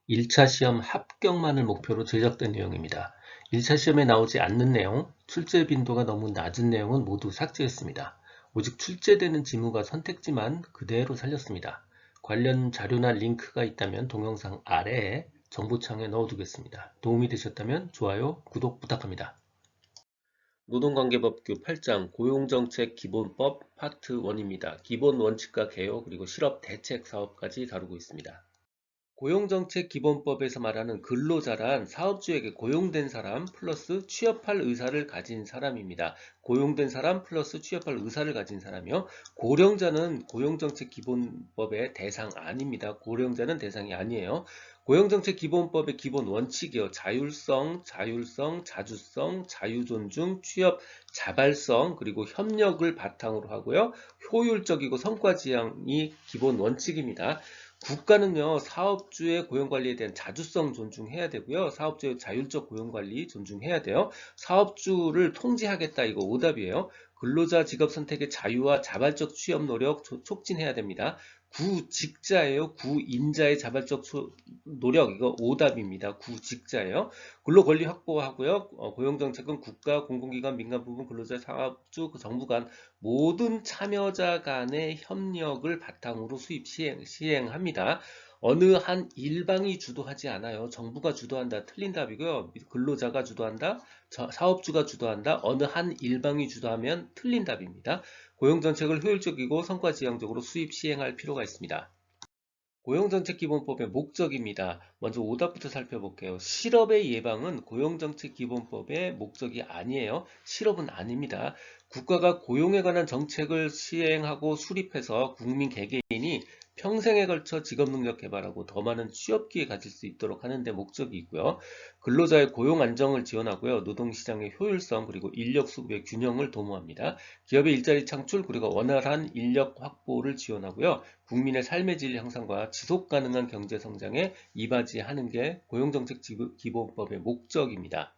1차 시험 합격만을 목표로 제작된 내용입니다. 1차 시험에 나오지 않는 내용, 출제 빈도가 너무 낮은 내용은 모두 삭제했습니다. 오직 출제되는 지문과 선택지만 그대로 살렸습니다. 관련 자료나 링크가 있다면 동영상 아래에 정보창에 넣어두겠습니다. 도움이 되셨다면 좋아요, 구독 부탁합니다. 노동관계법규 8장 고용정책 기본법 파트 1입니다. 기본 원칙과 개요 그리고 실업 대책 사업까지 다루고 있습니다. 고용정책 기본법에서 말하는 근로자란 사업주에게 고용된 사람 플러스 취업할 의사를 가진 사람입니다. 고용된 사람 플러스 취업할 의사를 가진 사람이요. 고령자는 고용정책 기본법의 대상 아닙니다. 고령자는 대상이 아니에요. 고용정책 기본법의 기본 원칙이요. 자율성, 자주성, 자유존중, 취업 자발성, 그리고 협력을 바탕으로 하고요. 효율적이고 성과지향이 기본 원칙입니다. 국가는요, 사업주의 고용관리에 대한 자주성 존중해야 되고요. 사업주의 자율적 고용관리 존중해야 돼요. 사업주를 통제하겠다, 이거 오답이에요. 근로자 직업 선택의 자유와 자발적 취업 노력 촉진해야 됩니다. 구직자예요. 구인자의 자발적 노력, 이거 오답입니다. 구직자예요. 근로권리 확보하고요. 고용정책은 국가, 공공기관, 민간부문, 근로자, 사업주, 정부 간 모든 참여자 간의 협력을 바탕으로 수입 시행합니다. 어느 한 일방이 주도하지 않아요. 정부가 주도한다. 틀린 답이고요. 근로자가 주도한다. 사업주가 주도한다. 어느 한 일방이 주도하면 틀린 답입니다. 고용정책을 효율적이고 성과지향적으로 수입 시행할 필요가 있습니다. 고용정책기본법의 목적입니다. 먼저 오답부터 살펴볼게요. 실업의 예방은 고용정책기본법의 목적이 아니에요. 실업은 아닙니다. 국가가 고용에 관한 정책을 시행하고 수립해서 국민 개개인이 평생에 걸쳐 직업능력 개발하고 더 많은 취업 기회 가질 수 있도록 하는 데 목적이 있고요. 근로자의 고용 안정을 지원하고요. 노동시장의 효율성 그리고 인력 수급의 균형을 도모합니다. 기업의 일자리 창출 그리고 원활한 인력 확보를 지원하고요. 국민의 삶의 질 향상과 지속 가능한 경제 성장에 이바지하는 게 고용정책 기본법의 목적입니다.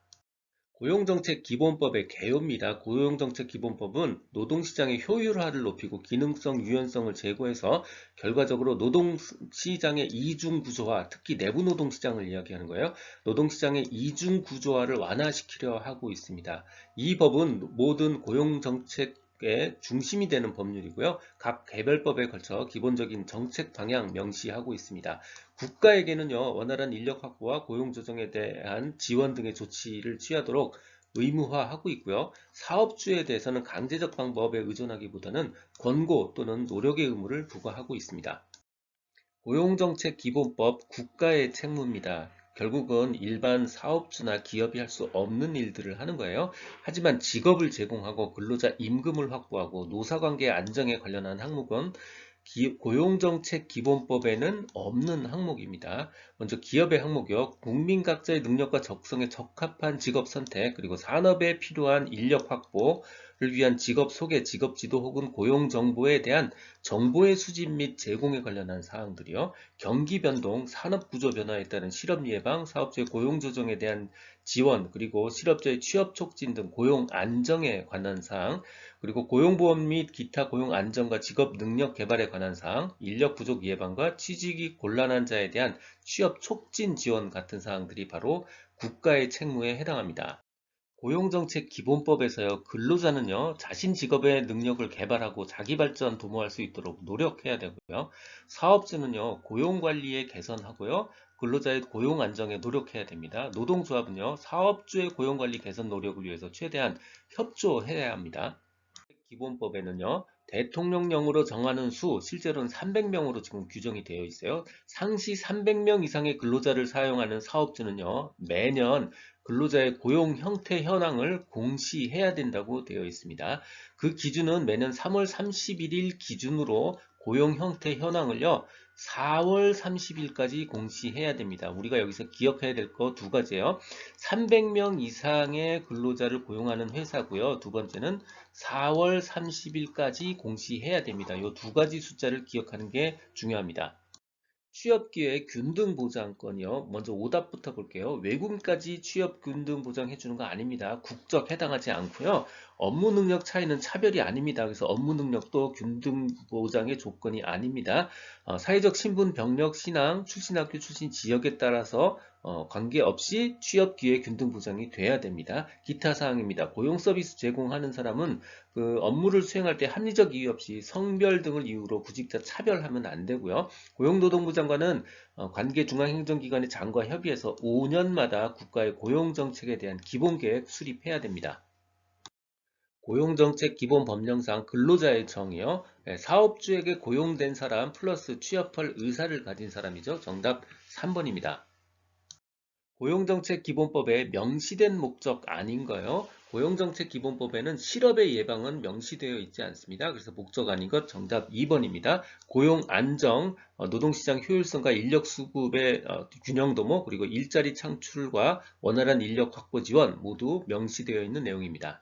고용정책 기본법의 개요입니다. 고용정책 기본법은 노동시장의 효율화를 높이고 기능성, 유연성을 제고해서 결과적으로 노동시장의 이중구조화, 특히 내부 노동시장을 이야기하는 거예요. 노동시장의 이중구조화를 완화시키려 하고 있습니다. 이 법은 모든 고용정책의 중심이 되는 법률이고요. 각 개별법에 걸쳐 기본적인 정책 방향 명시하고 있습니다. 국가에게는요, 원활한 인력 확보와 고용 조정에 대한 지원 등의 조치를 취하도록 의무화하고 있고요. 사업주에 대해서는 강제적 방법에 의존하기보다는 권고 또는 노력의 의무를 부과하고 있습니다. 고용정책 기본법 국가의 책무입니다. 결국은 일반 사업주나 기업이 할 수 없는 일들을 하는 거예요. 하지만 직업을 제공하고 근로자 임금을 확보하고 노사관계 안정에 관련한 항목은 고용정책 기본법에는 없는 항목입니다. 먼저 기업의 항목이요. 국민 각자의 능력과 적성에 적합한 직업 선택, 그리고 산업에 필요한 인력 확보를 위한 직업 소개, 직업 지도 혹은 고용 정보에 대한 정보의 수집 및 제공에 관련한 사항들이요. 경기 변동, 산업 구조 변화에 따른 실업 예방, 사업주의 고용 조정에 대한 지원, 그리고 실업자의 취업 촉진 등 고용 안정에 관한 사항, 그리고 고용보험 및 기타 고용 안정과 직업 능력 개발에 관한 사항, 인력 부족 예방과 취직이 곤란한 자에 대한 취업 촉진 지원 같은 사항들이 바로 국가의 책무에 해당합니다. 고용정책 기본법에서요, 근로자는요, 자신 직업의 능력을 개발하고 자기 발전 도모할 수 있도록 노력해야 되고요. 사업주는요, 고용 관리에 개선하고요, 근로자의 고용 안정에 노력해야 됩니다. 노동조합은요, 사업주의 고용 관리 개선 노력을 위해서 최대한 협조해야 합니다. 기본법에는요, 대통령령으로 정하는 수, 실제로는 300명으로 지금 규정이 되어 있어요. 상시 300명 이상의 근로자를 사용하는 사업주는요, 매년 근로자의 고용 형태 현황을 공시해야 된다고 되어 있습니다. 그 기준은 매년 3월 31일 기준으로 고용 형태 현황을요, 4월 30일까지 공시해야 됩니다. 우리가 여기서 기억해야 될 거 두 가지예요. 300명 이상의 근로자를 고용하는 회사고요. 두 번째는 4월 30일까지 공시해야 됩니다. 이 두 가지 숫자를 기억하는 게 중요합니다. 취업기회 균등보장권이요. 먼저 오답부터 볼게요. 외국인까지 취업 균등보장 해주는 거 아닙니다. 국적 해당하지 않고요. 업무 능력 차이는 차별이 아닙니다. 그래서 업무 능력도 균등보장의 조건이 아닙니다. 사회적 신분, 병력, 신앙, 출신 학교, 출신 지역에 따라서 관계없이 취업기회 균등보장이 돼야 됩니다. 기타 사항입니다. 고용 서비스 제공하는 사람은 그 업무를 수행할 때 합리적 이유 없이 성별 등을 이유로 구직자 차별하면 안 되고요. 고용노동부 장관은 관계중앙행정기관의 장과 협의해서 5년마다 국가의 고용정책에 대한 기본계획 수립해야 됩니다. 고용정책 기본법령상 근로자의 정의요. 사업주에게 고용된 사람 플러스 취업할 의사를 가진 사람이죠. 정답 3번입니다. 고용정책기본법에 명시된 목적 아닌 거요. 고용정책기본법에는 실업의 예방은 명시되어 있지 않습니다. 그래서 목적 아닌 것 정답 2번입니다. 고용 안정, 노동시장 효율성과 인력 수급의 균형 도모, 그리고 일자리 창출과 원활한 인력 확보 지원 모두 명시되어 있는 내용입니다.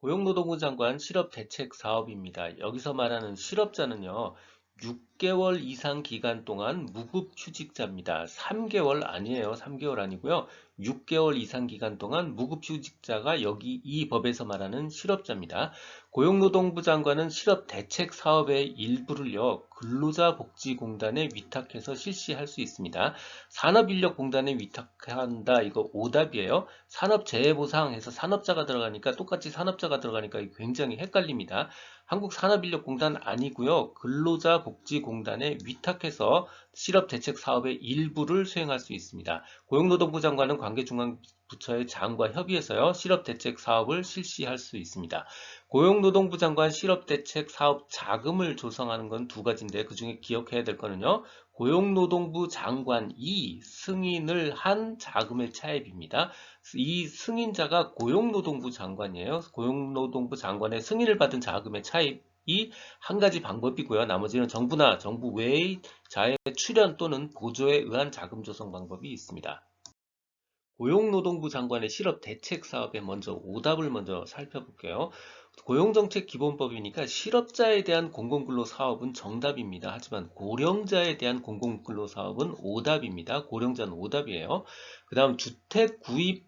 고용노동부 장관 실업대책 사업입니다. 여기서 말하는 실업자는요, 6개월 이상 기간 동안 무급휴직자입니다. 3개월 아니에요. 3개월 아니고요. 6개월 이상 기간 동안 무급휴직자가 여기 이 법에서 말하는 실업자입니다. 고용노동부 장관은 실업대책 사업의 일부를요, 근로자복지공단에 위탁해서 실시할 수 있습니다. 산업인력공단에 위탁한다. 이거 오답이에요. 산업재해보상해서 산업자가 들어가니까 똑같이 산업자가 들어가니까 굉장히 헷갈립니다. 한국산업인력공단 아니고요. 근로자복지공단에 위탁해서 실업대책 사업의 일부를 수행할 수 있습니다. 고용노동부 장관은 관계중앙부처의 장과 협의해서요. 실업대책 사업을 실시할 수 있습니다. 고용노동부 장관 실업대책 사업 자금을 조성하는 건 두 가지인데 그중에 기억해야 될 거는요. 고용노동부 장관이 승인을 한 자금의 차입입니다. 이 승인자가 고용노동부 장관이에요. 고용노동부 장관의 승인을 받은 자금의 차입이 한 가지 방법이고요. 나머지는 정부나 정부 외의 자의 출연 또는 보조에 의한 자금 조성 방법이 있습니다. 고용노동부 장관의 실업 대책 사업에 먼저 오답을 먼저 살펴볼게요. 고용정책기본법이니까 실업자에 대한 공공근로 사업은 정답입니다. 하지만 고령자에 대한 공공근로 사업은 오답입니다. 고령자는 오답이에요. 그 다음 주택 구입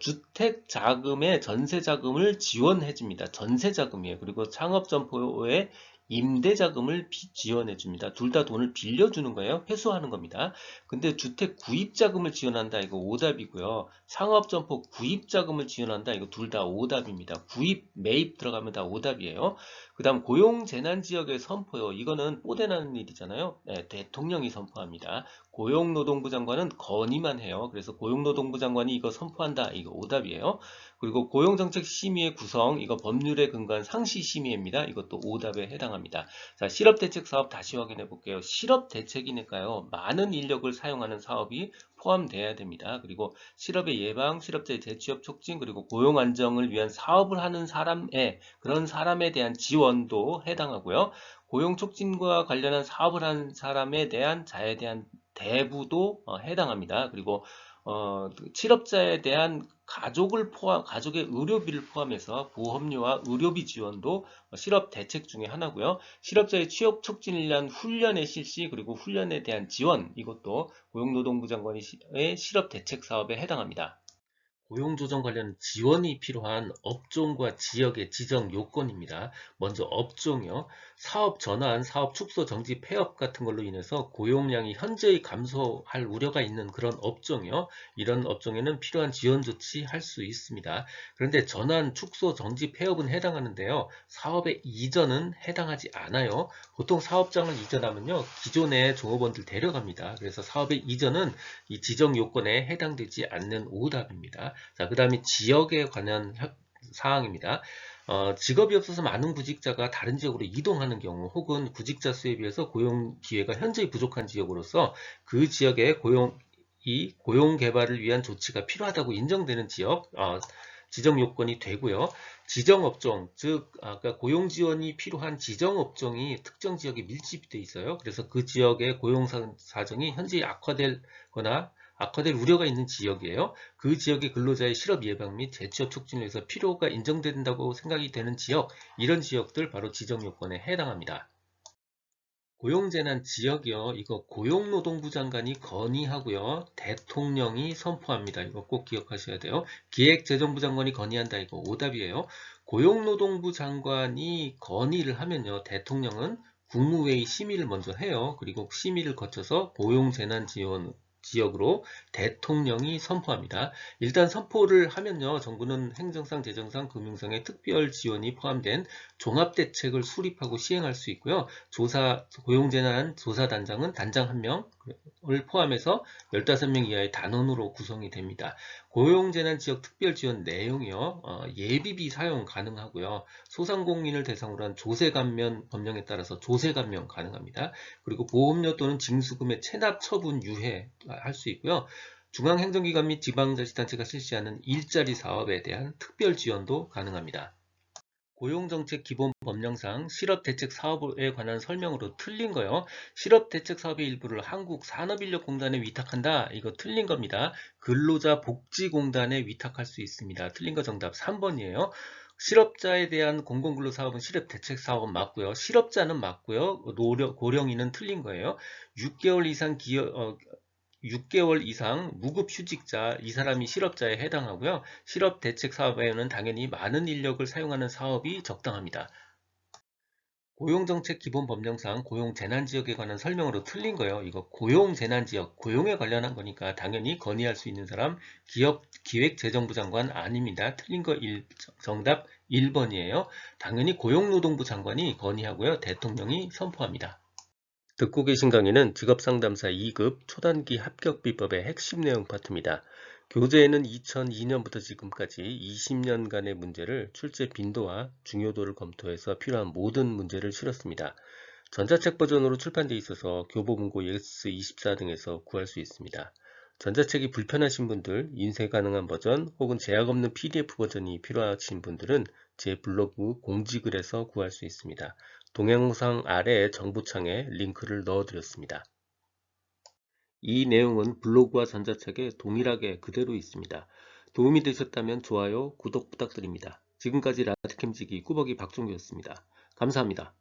주택 자금에 전세 자금을 지원해 줍니다. 전세 자금이에요. 그리고 창업 점포에 임대 자금을 지원해 줍니다. 둘 다 돈을 빌려주는 거예요. 회수하는 겁니다. 근데 주택 구입 자금을 지원한다. 이거 오답이고요. 창업 점포 구입 자금을 지원한다. 이거 둘 다 오답입니다. 구입, 매입 들어가면 다 오답이에요. 그 다음 고용 재난 지역의 선포요. 이거는 뽀대나는 일이잖아요. 네, 대통령이 선포합니다. 고용노동부 장관은 건의만 해요. 그래서 고용노동부 장관이 이거 선포한다. 이거 오답이에요. 그리고 고용정책심의의 구성, 이거 법률에 근거한 상시심의입니다. 이것도 오답에 해당합니다. 자, 실업대책 사업 다시 확인해 볼게요. 실업대책이니까요. 많은 인력을 사용하는 사업이 포함돼야 됩니다. 그리고 실업의 예방, 실업자의 재취업 촉진, 그리고 고용 안정을 위한 사업을 하는 그런 사람에 대한 지원도 해당하고요. 고용 촉진과 관련한 사업을 하는 사람에 대한 자에 대한 대부도 해당합니다. 그리고 실업자에 대한 가족의 의료비를 포함해서 보험료와 의료비 지원도 실업 대책 중에 하나고요. 실업자의 취업 촉진을 위한 훈련의 실시 그리고 훈련에 대한 지원 이것도 고용노동부 장관의 실업 대책 사업에 해당합니다. 고용조정 관련 지원이 필요한 업종과 지역의 지정 요건입니다. 먼저 업종이요. 사업 전환, 사업 축소, 정지, 폐업 같은 걸로 인해서 고용량이 현저히 감소할 우려가 있는 그런 업종이요. 이런 업종에는 필요한 지원 조치 할 수 있습니다. 그런데 전환, 축소, 정지, 폐업은 해당하는데요. 사업의 이전은 해당하지 않아요. 보통 사업장을 이전하면요. 기존의 종업원들 데려갑니다. 그래서 사업의 이전은 이 지정 요건에 해당되지 않는 오답입니다. 자, 그 다음에 지역에 관한 사항입니다. 직업이 없어서 많은 구직자가 다른 지역으로 이동하는 경우 혹은 구직자 수에 비해서 고용 기회가 현저히 부족한 지역으로서 그 지역의 고용 개발을 위한 조치가 필요하다고 인정되는 지역 지정 요건이 되고요. 지정업종, 즉 아까 고용 지원이 필요한 지정업종이 특정 지역에 밀집되어 있어요. 그래서 그 지역의 고용 사정이 현저히 악화될 우려가 있는 지역이에요. 그 지역의 근로자의 실업 예방 및 재취업 촉진을 위해서 필요가 인정된다고 생각이 되는 지역, 이런 지역들 바로 지정 요건에 해당합니다. 고용재난 지역이요. 이거 고용노동부 장관이 건의하고요. 대통령이 선포합니다. 이거 꼭 기억하셔야 돼요. 기획재정부 장관이 건의한다. 이거 오답이에요. 고용노동부 장관이 건의를 하면요. 대통령은 국무회의 심의를 먼저 해요. 그리고 심의를 거쳐서 고용재난지원 지역으로 대통령이 선포합니다. 일단 선포를 하면요. 정부는 행정상, 재정상, 금융상의 특별 지원이 포함된 종합대책을 수립하고 시행할 수 있고요. 고용재난 조사단장은 단장 1명을 포함해서 15명 이하의 단원으로 구성이 됩니다. 고용재난지역 특별지원 내용이요. 예비비 사용 가능하고요. 소상공인을 대상으로 한 조세감면 법령에 따라서 조세감면 가능합니다. 그리고 보험료 또는 징수금의 체납 처분 유예할 수 있고요. 중앙행정기관 및 지방자치단체가 실시하는 일자리 사업에 대한 특별 지원도 가능합니다. 고용정책 기본 법령상 실업대책 사업에 관한 설명으로 틀린 거요. 실업대책 사업의 일부를 한국산업인력공단에 위탁한다. 이거 틀린 겁니다. 근로자복지공단에 위탁할 수 있습니다. 틀린 거 정답 3번이에요. 실업자에 대한 공공근로사업은 실업대책사업은 맞고요. 실업자는 맞고요. 고령인은 틀린 거예요. 6개월 이상 6개월 이상 무급휴직자, 이 사람이 실업자에 해당하고요. 실업대책사업에는 당연히 많은 인력을 사용하는 사업이 적당합니다. 고용정책 기본법령상 고용재난지역에 관한 설명으로 틀린 거예요. 이거 고용재난지역, 고용에 관련한 거니까 당연히 건의할 수 있는 사람 기획재정부 장관 아닙니다. 틀린 거 정답 1번이에요. 당연히 고용노동부 장관이 건의하고요. 대통령이 선포합니다. 듣고 계신 강의는 직업상담사 2급 초단기 합격비법의 핵심 내용 파트입니다. 교재에는 2002년부터 지금까지 20년간의 문제를 출제 빈도와 중요도를 검토해서 필요한 모든 문제를 실었습니다. 전자책 버전으로 출판되어 있어서 교보문고 예스24 등에서 구할 수 있습니다. 전자책이 불편하신 분들, 인쇄 가능한 버전 혹은 제약 없는 PDF 버전이 필요하신 분들은 제 블로그 공지글에서 구할 수 있습니다. 동영상 아래 정보창에 링크를 넣어드렸습니다. 이 내용은 블로그와 전자책에 동일하게 그대로 있습니다. 도움이 되셨다면 좋아요, 구독 부탁드립니다. 지금까지 라이트캠지기 꾸벅이 박종규였습니다. 감사합니다.